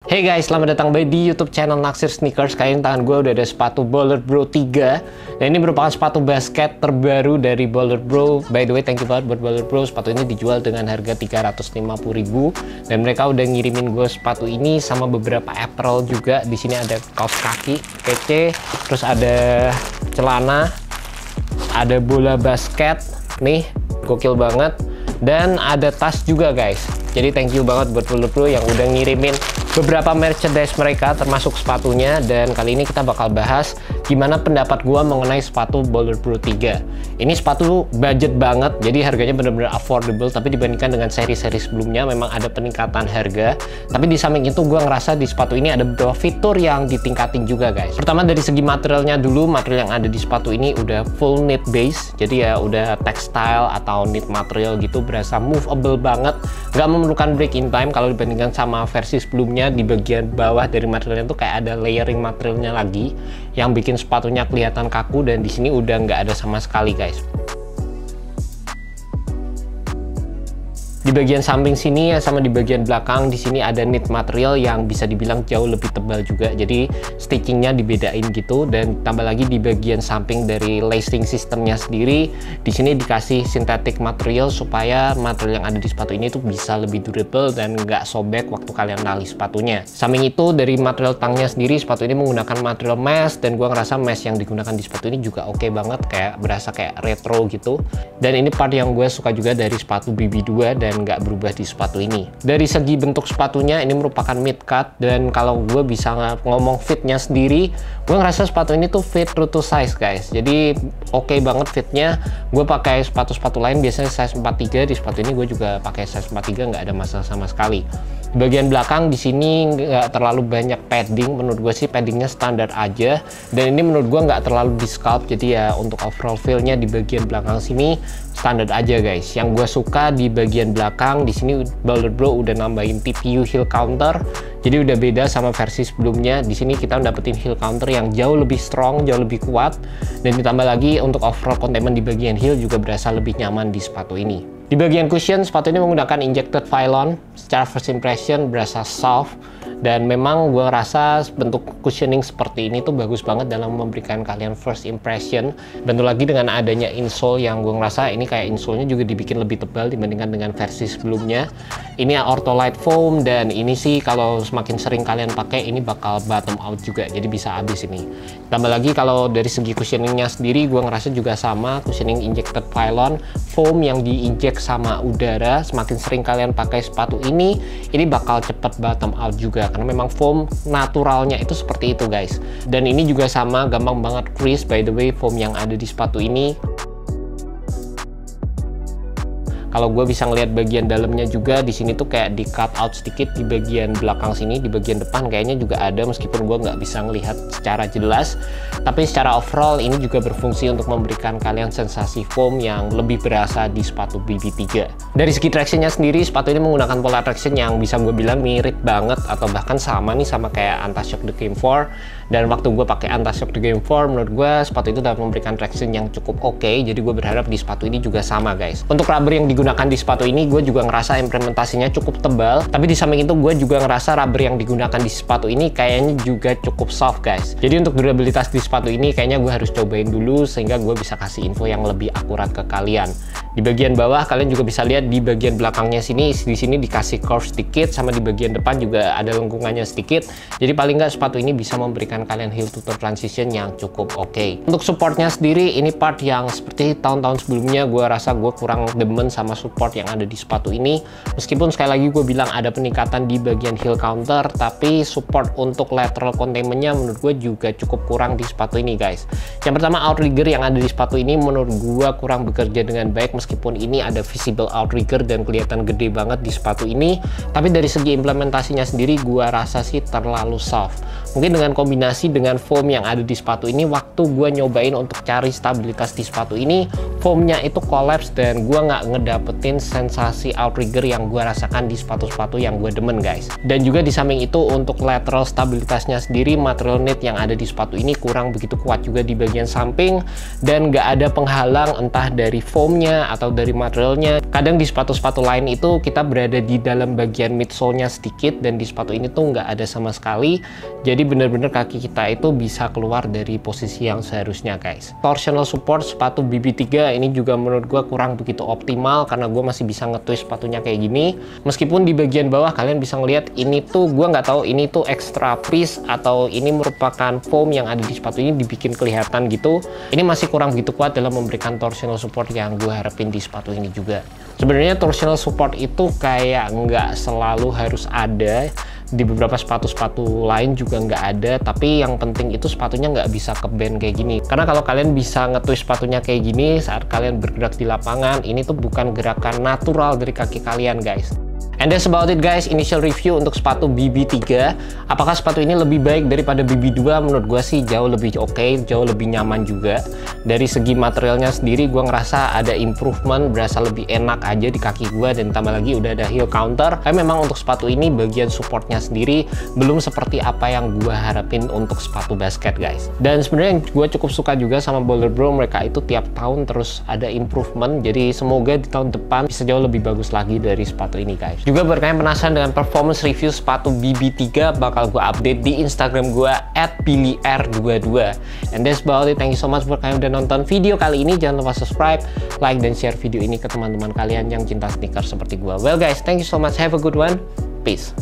Hey guys, selamat datang kembali di YouTube channel Naksir Sneakers. Kali ini tangan gue udah ada sepatu Baller Bro 3. Dan ini merupakan sepatu basket terbaru dari Baller Bro. By the way, thank you banget buat Baller Bro. Sepatu ini dijual dengan harga 350.000. Dan mereka udah ngirimin gue sepatu ini sama beberapa apparel juga. Di sini ada kaos kaki kece, terus ada celana, ada bola basket. Nih, gokil banget. Dan ada tas juga guys. Jadi thank you banget buat Baller Bro yang udah ngirimin beberapa merchandise mereka termasuk sepatunya. Dan kali ini kita bakal bahas gimana pendapat gua mengenai sepatu Baller Bro 3. Ini sepatu budget banget, jadi harganya benar-benar affordable, tapi dibandingkan dengan seri-seri sebelumnya memang ada peningkatan harga. Tapi di samping itu gua ngerasa di sepatu ini ada beberapa fitur yang ditingkatin juga guys. Pertama dari segi materialnya dulu, material yang ada di sepatu ini udah full knit base, jadi ya udah textile atau knit material gitu, berasa movable banget, nggak memerlukan break in time. Kalau dibandingkan sama versi sebelumnya, di bagian bawah dari materialnya tuh kayak ada layering materialnya lagi yang bikin sepatunya kelihatan kaku, dan di sini udah nggak ada sama sekali guys. Di bagian samping sini ya sama di bagian belakang di sini ada knit material yang bisa dibilang jauh lebih tebal juga, jadi stitchingnya dibedain gitu. Dan tambah lagi di bagian samping dari lacing sistemnya sendiri, di sini dikasih synthetic material supaya material yang ada di sepatu ini tuh bisa lebih durable dan nggak sobek waktu kalian tali sepatunya. Samping itu dari material tangnya sendiri, sepatu ini menggunakan material mesh, dan gua ngerasa mesh yang digunakan di sepatu ini juga oke banget, kayak berasa kayak retro gitu. Dan ini part yang gue suka juga dari sepatu BB2 dan nggak berubah di sepatu ini. Dari segi bentuk sepatunya ini merupakan mid cut, dan kalau gue bisa ngomong fitnya sendiri, gue ngerasa sepatu ini tuh fit true to size guys. Jadi oke banget fitnya. Gue pakai sepatu-sepatu lain biasanya size 43, di sepatu ini gue juga pakai size 43, nggak ada masalah sama sekali. Di bagian belakang di sini nggak terlalu banyak padding, menurut gue sih paddingnya standar aja, dan ini menurut gue nggak terlalu di sculpt, jadi ya untuk overall feel-nya di bagian belakang sini standar aja guys. Yang gue suka di bagian belakang di sini Baller Bro udah nambahin TPU heel counter, jadi udah beda sama versi sebelumnya. Di sini kita dapetin heel counter yang jauh lebih strong, jauh lebih kuat, dan ditambah lagi untuk overall containment di bagian heel juga berasa lebih nyaman di sepatu ini. Di bagian cushion, sepatu ini menggunakan injected Phylon. Secara first impression berasa soft, dan memang gue rasa bentuk cushioning seperti ini tuh bagus banget dalam memberikan kalian first impression. Bentuk lagi dengan adanya insole yang gue ngerasa ini kayak insole-nya juga dibikin lebih tebal dibandingkan dengan versi sebelumnya. Ini Ortholite foam, dan ini sih kalau semakin sering kalian pakai ini bakal bottom out juga, jadi bisa habis ini. Tambah lagi kalau dari segi cushioningnya sendiri, gue ngerasa juga sama, cushioning injected Phylon foam yang diinjek sama udara. Semakin sering kalian pakai sepatu ini bakal cepet bottom out juga, karena memang foam naturalnya itu seperti itu guys. Dan ini juga sama, gampang banget crease by the way foam yang ada di sepatu ini. Kalau gue bisa ngelihat bagian dalamnya juga, di sini tuh kayak di cut out sedikit di bagian belakang sini. Di bagian depan kayaknya juga ada, meskipun gue nggak bisa ngelihat secara jelas. Tapi secara overall ini juga berfungsi untuk memberikan kalian sensasi foam yang lebih berasa di sepatu BB3. Dari segi tractionnya sendiri, sepatu ini menggunakan pola traction yang bisa gue bilang mirip banget atau bahkan sama nih sama kayak Antashock The Game 4. Dan waktu gue pakai Antashock The Game 4, menurut gue sepatu itu dapat memberikan traction yang cukup oke. Jadi gue berharap di sepatu ini juga sama guys. Untuk rubber yang digunakan di sepatu ini, gue juga ngerasa implementasinya cukup tebal. Tapi di samping itu gue juga ngerasa rubber yang digunakan di sepatu ini kayaknya juga cukup soft guys. Jadi untuk durabilitas di sepatu ini kayaknya gue harus cobain dulu sehingga gue bisa kasih info yang lebih akurat ke kalian. Di bagian bawah kalian juga bisa lihat di bagian belakangnya sini, di sini dikasih curve sedikit, sama di bagian depan juga ada lengkungannya sedikit. Jadi paling nggak sepatu ini bisa memberikan kalian heel to toe transition yang cukup oke. Untuk supportnya sendiri, ini part yang seperti tahun-tahun sebelumnya gue rasa gue kurang demen sama support yang ada di sepatu ini. Meskipun sekali lagi gue bilang ada peningkatan di bagian heel counter, tapi support untuk lateral containmentnya menurut gue juga cukup kurang di sepatu ini guys. Yang pertama, outrigger yang ada di sepatu ini menurut gue kurang bekerja dengan baik, meskipun ini ada visible outrigger dan kelihatan gede banget di sepatu ini. Tapi dari segi implementasinya sendiri gue rasa sih terlalu soft. Mungkin dengan kombinasi dengan foam yang ada di sepatu ini, waktu gue nyobain untuk cari stabilitas di sepatu ini, foamnya itu collapse dan gue nggak ngedapetin sensasi outrigger yang gue rasakan di sepatu-sepatu yang gue demen guys. Dan juga di samping itu untuk lateral stabilitasnya sendiri, material knit yang ada di sepatu ini kurang begitu kuat juga di bagian samping, dan nggak ada penghalang entah dari foamnya atau dari materialnya. Kadang di sepatu-sepatu lain itu kita berada di dalam bagian midsole-nya sedikit, dan di sepatu ini tuh nggak ada sama sekali. Jadi bener-bener kaki kita itu bisa keluar dari posisi yang seharusnya guys. Torsional support sepatu BB3 ini juga menurut gue kurang begitu optimal, karena gue masih bisa nge-twist sepatunya kayak gini. Meskipun di bagian bawah kalian bisa ngelihat ini tuh, gue nggak tahu ini tuh extra piece atau ini merupakan foam yang ada di sepatu ini dibikin kelihatan gitu. Ini masih kurang begitu kuat dalam memberikan torsional support yang gue harapin di sepatu ini juga. Sebenarnya torsional support itu kayak nggak selalu harus ada. Di beberapa sepatu-sepatu lain juga nggak ada, tapi yang penting itu sepatunya nggak bisa ke bend kayak gini. Karena kalau kalian bisa nge-twist sepatunya kayak gini saat kalian bergerak di lapangan, ini tuh bukan gerakan natural dari kaki kalian guys. And that's about it guys, initial review untuk sepatu BB3. Apakah sepatu ini lebih baik daripada BB2? Menurut gue sih jauh lebih oke, jauh lebih nyaman juga. Dari segi materialnya sendiri gue ngerasa ada improvement, berasa lebih enak aja di kaki gue, dan tambah lagi udah ada heel counter. Tapi memang untuk sepatu ini bagian supportnya sendiri belum seperti apa yang gue harapin untuk sepatu basket guys. Dan sebenarnya gue cukup suka juga sama Boulder Bro, mereka itu tiap tahun terus ada improvement. Jadi semoga di tahun depan bisa jauh lebih bagus lagi dari sepatu ini guys. Juga buat kalian penasaran dengan performance review sepatu BB3, bakal gue update di Instagram gue @billyr22. And that's about it. Thank you so much buat kalian udah nonton video kali ini. Jangan lupa subscribe, like, dan share video ini ke teman-teman kalian yang cinta sneakers seperti gue. Well guys, thank you so much. Have a good one. Peace.